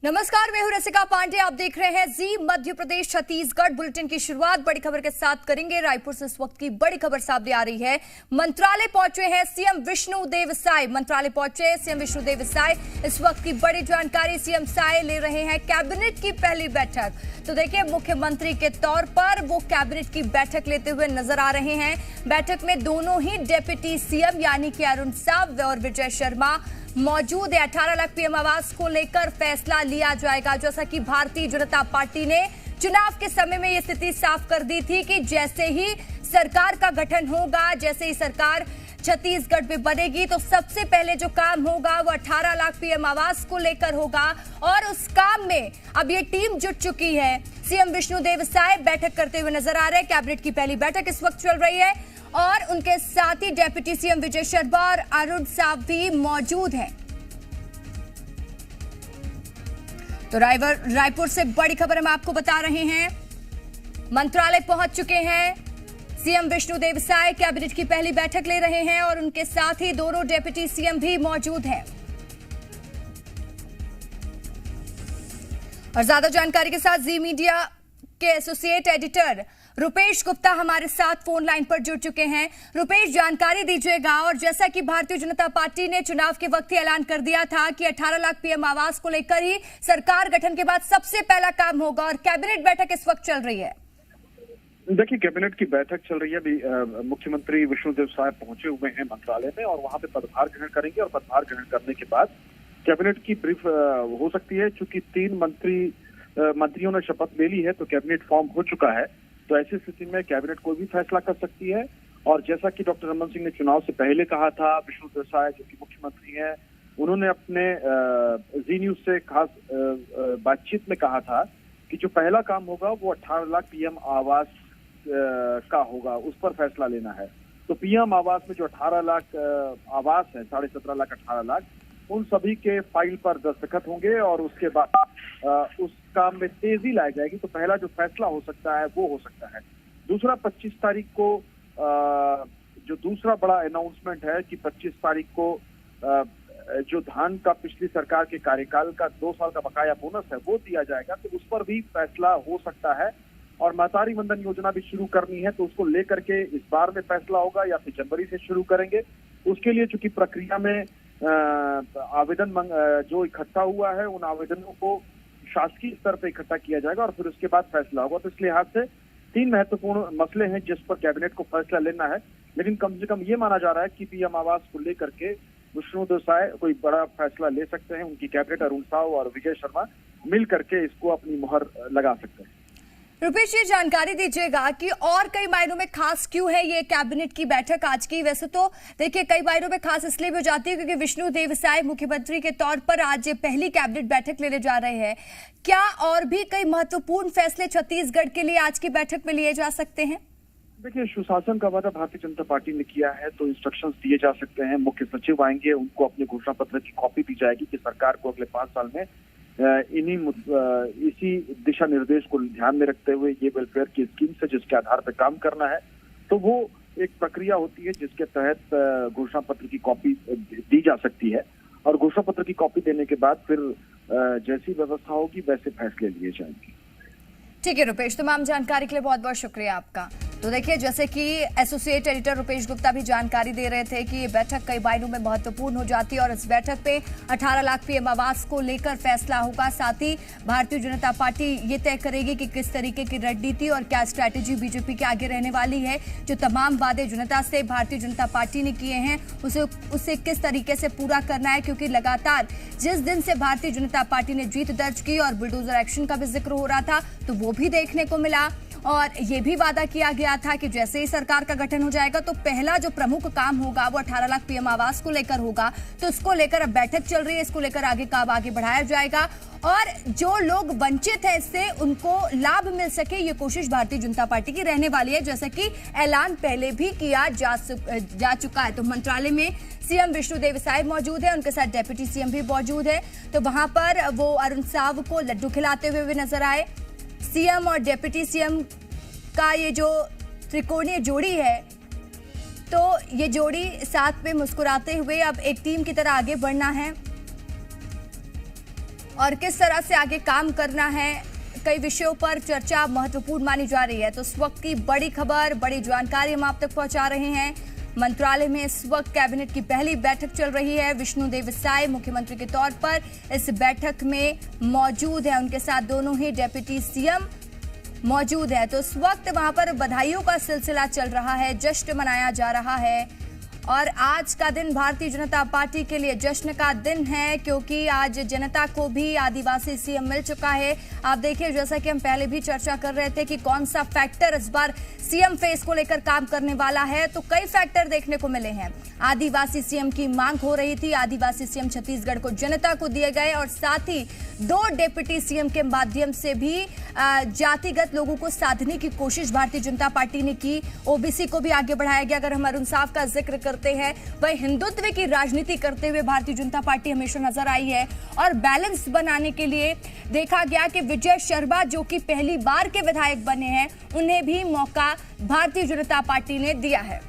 नमस्कार, मैं हूं रसिका पांडे। आप देख रहे हैं जी मध्य प्रदेश छत्तीसगढ़ बुलेटिन की शुरुआत बड़ी खबर के साथ करेंगे। रायपुर से इस वक्त की बड़ी खबर सामने आ रही है। मंत्रालय पहुंचे हैं सीएम विष्णुदेव साय। मंत्रालय पहुंचे सीएम विष्णुदेव साय। इस वक्त की बड़ी जानकारी, सीएम साय ले रहे हैं कैबिनेट की पहली बैठक। तो देखिए, मुख्यमंत्री के तौर पर वो कैबिनेट की बैठक लेते हुए नजर आ रहे हैं। बैठक में दोनों ही डिप्टी सीएम यानी कि अरुण साव और विजय शर्मा मौजूद है। 18 लाख पीएम आवास को लेकर फैसला लिया जाएगा। जैसा कि भारतीय जनता पार्टी ने चुनाव के समय में यह स्थिति साफ कर दी थी कि जैसे ही सरकार का गठन होगा, जैसे ही सरकार छत्तीसगढ़ में बनेगी, तो सबसे पहले जो काम होगा वो 18 लाख पीएम आवास को लेकर होगा। और उस काम में अब ये टीम जुट चुकी है। सीएम विष्णुदेव साय बैठक करते हुए नजर आ रहे हैं। कैबिनेट की पहली बैठक इस वक्त चल रही है और उनके साथ ही डिप्टी सीएम विजय शर्मा और अरुण साव भी मौजूद हैं। तो रायपुर से बड़ी खबर हम आपको बता रहे हैं। मंत्रालय पहुंच चुके हैं सीएम विष्णुदेव साय। कैबिनेट की पहली बैठक ले रहे हैं और उनके साथ ही दोनों डिप्टी सीएम भी मौजूद हैं। और ज्यादा जानकारी के साथ जी मीडिया के एसोसिएट एडिटर रुपेश गुप्ता हमारे साथ फोन लाइन पर जुड़ चुके हैं। रुपेश, जानकारी दीजिएगा। और जैसा कि भारतीय जनता पार्टी ने चुनाव के वक्त ही ऐलान कर दिया था कि 18 लाख पीएम आवास को लेकर ही सरकार गठन के बाद सबसे पहला काम होगा, और कैबिनेट बैठक इस वक्त चल रही है। देखिए, कैबिनेट की बैठक चल रही है। अभी मुख्यमंत्री विष्णुदेव साय पहुंचे हुए हैं मंत्रालय में और वहां पे पदभार ग्रहण करेंगे। और पदभार ग्रहण करने के बाद कैबिनेट की ब्रीफ हो सकती है। चूंकि 3 मंत्रियों ने शपथ ले ली है, तो कैबिनेट फॉर्म हो चुका है। तो ऐसी स्थिति में कैबिनेट कोई भी फैसला कर सकती है। और जैसा कि डॉक्टर रमन सिंह ने चुनाव से पहले कहा था, विष्णुदेव साय जो कि मुख्यमंत्री हैं, उन्होंने अपने जी न्यूज से खास बातचीत में कहा था कि जो पहला काम होगा वो 18 लाख पीएम आवास का होगा, उस पर फैसला लेना है। तो पीएम आवास में जो 18 लाख आवास है, 17.5 लाख 18 लाख, उन सभी के फाइल पर दस्तखत होंगे और उसके बाद उस काम में तेजी लाई जाएगी। तो पहला जो फैसला हो सकता है वो हो सकता है। दूसरा, 25 तारीख को जो दूसरा बड़ा अनाउंसमेंट है कि 25 तारीख को जो धान का पिछली सरकार के कार्यकाल का 2 साल का बकाया बोनस है वो दिया जाएगा। तो उस पर भी फैसला हो सकता है। और महतारी वंदन योजना भी शुरू करनी है, तो उसको लेकर के इस बार में फैसला होगा या फिर जनवरी से शुरू करेंगे। उसके लिए चूंकि प्रक्रिया में आवेदन जो इकट्ठा हुआ है, उन आवेदनों को शासकीय स्तर पर इकट्ठा किया जाएगा और फिर उसके बाद फैसला होगा। तो इस लिहाज से 3 महत्वपूर्ण मसले हैं जिस पर कैबिनेट को फैसला लेना है। लेकिन कम से कम ये माना जा रहा है कि पीएम आवास को लेकर के विष्णुदेव साय कोई बड़ा फैसला ले सकते हैं। उनकी कैबिनेट अरुण साव और विजय शर्मा मिल करके इसको अपनी मुहर लगा सकते हैं। रुपेश, ये जानकारी दीजिएगा कि और कई मायनों में खास क्यों है ये कैबिनेट की बैठक आज की। वैसे तो देखिए, कई मायनों में खास इसलिए भी हो जाती है क्योंकि विष्णुदेव साय मुख्यमंत्री के तौर पर आज पहली कैबिनेट बैठक लेने जा रहे हैं। क्या और भी कई महत्वपूर्ण फैसले छत्तीसगढ़ के लिए आज की बैठक में लिए जा सकते हैं? देखिए, सुशासन का वादा भारतीय जनता पार्टी ने किया है, तो इंस्ट्रक्शंस दिए जा सकते हैं। मुख्य सचिव आएंगे, उनको अपने घोषणा पत्र की कॉपी दी जाएगी कि सरकार को अगले 5 साल में इसी दिशा निर्देश को ध्यान में रखते हुए ये वेलफेयर की स्कीम से जिसके आधार पर काम करना है। तो वो एक प्रक्रिया होती है जिसके तहत घोषणा पत्र की कॉपी दी जा सकती है। और घोषणा पत्र की कॉपी देने के बाद फिर जैसी व्यवस्था होगी वैसे फैसले लिए जाएंगे। ठीक है रुपेश, तमाम जानकारी के लिए बहुत बहुत शुक्रिया आपका। तो देखिए, जैसे कि एसोसिएट एडिटर रुपेश गुप्ता भी जानकारी दे रहे थे कि ये बैठक कई मायनों में महत्वपूर्ण हो जाती है और इस बैठक पे 18 लाख पीएम आवास को लेकर फैसला होगा। साथ ही भारतीय जनता पार्टी ये तय करेगी कि किस तरीके की रणनीति और क्या स्ट्रैटेजी बीजेपी के आगे रहने वाली है। जो तमाम वादे जनता से भारतीय जनता पार्टी ने किए हैं उसे किस तरीके से पूरा करना है, क्योंकि लगातार जिस दिन से भारतीय जनता पार्टी ने जीत दर्ज की और बुलडोजर एक्शन का भी जिक्र हो रहा था, तो वो भी देखने को मिला। और ये भी वादा किया गया था कि जैसे ही सरकार का गठन हो जाएगा तो पहला जो प्रमुख काम होगा वो 18 लाख पीएम आवास को लेकर होगा। तो इसको लेकर अब बैठक चल रही है, इसको लेकर आगे काम आगे बढ़ाया जाएगा और जो लोग वंचित हैं इससे उनको लाभ मिल सके, ये कोशिश भारतीय जनता पार्टी की रहने वाली है, जैसा कि ऐलान पहले भी किया जा चुका है। तो मंत्रालय में सीएम विष्णुदेव साय मौजूद है, उनके साथ डिप्टी सीएम भी मौजूद है। तो वहां पर वो अरुण साव को लड्डू खिलाते हुए भी नजर आए। सीएम और डिप्टी सीएम का ये जो त्रिकोणीय जोड़ी है, तो ये जोड़ी साथ में मुस्कुराते हुए अब एक टीम की तरह आगे बढ़ना है। और किस तरह से आगे काम करना है, कई विषयों पर चर्चा महत्वपूर्ण मानी जा रही है। तो इस वक्त की बड़ी खबर, बड़ी जानकारी हम आप तक पहुंचा रहे हैं। मंत्रालय में इस वक्त कैबिनेट की पहली बैठक चल रही है। विष्णुदेव साय मुख्यमंत्री के तौर पर इस बैठक में मौजूद है, उनके साथ दोनों ही डेप्यूटी सीएम मौजूद है। तो इस वक्त वहां पर बधाइयों का सिलसिला चल रहा है, जश्न मनाया जा रहा है और आज का दिन भारतीय जनता पार्टी के लिए जश्न का दिन है, क्योंकि आज जनता को भी आदिवासी सीएम मिल चुका है। आप देखिए, जैसा कि हम पहले भी चर्चा कर रहे थे कि कौन सा फैक्टर इस बार सीएम फेस को लेकर काम करने वाला है, तो कई फैक्टर देखने को मिले हैं। आदिवासी सीएम की मांग हो रही थी, आदिवासी सीएम छत्तीसगढ़ को जनता को दिए गए और साथ ही 2 डिप्टी सीएम के माध्यम से भी जातिगत लोगों को साधने की कोशिश भारतीय जनता पार्टी ने की। ओबीसी को भी आगे बढ़ाया गया। अगर हम अरुण साफ का जिक्र करते हैं, वह हिंदुत्व की राजनीति करते हुए भारतीय जनता पार्टी हमेशा नजर आई है और बैलेंस बनाने के लिए देखा गया कि विजय शर्मा, जो कि पहली बार के विधायक बने हैं, उन्हें भी मौका भारतीय जनता पार्टी ने दिया है।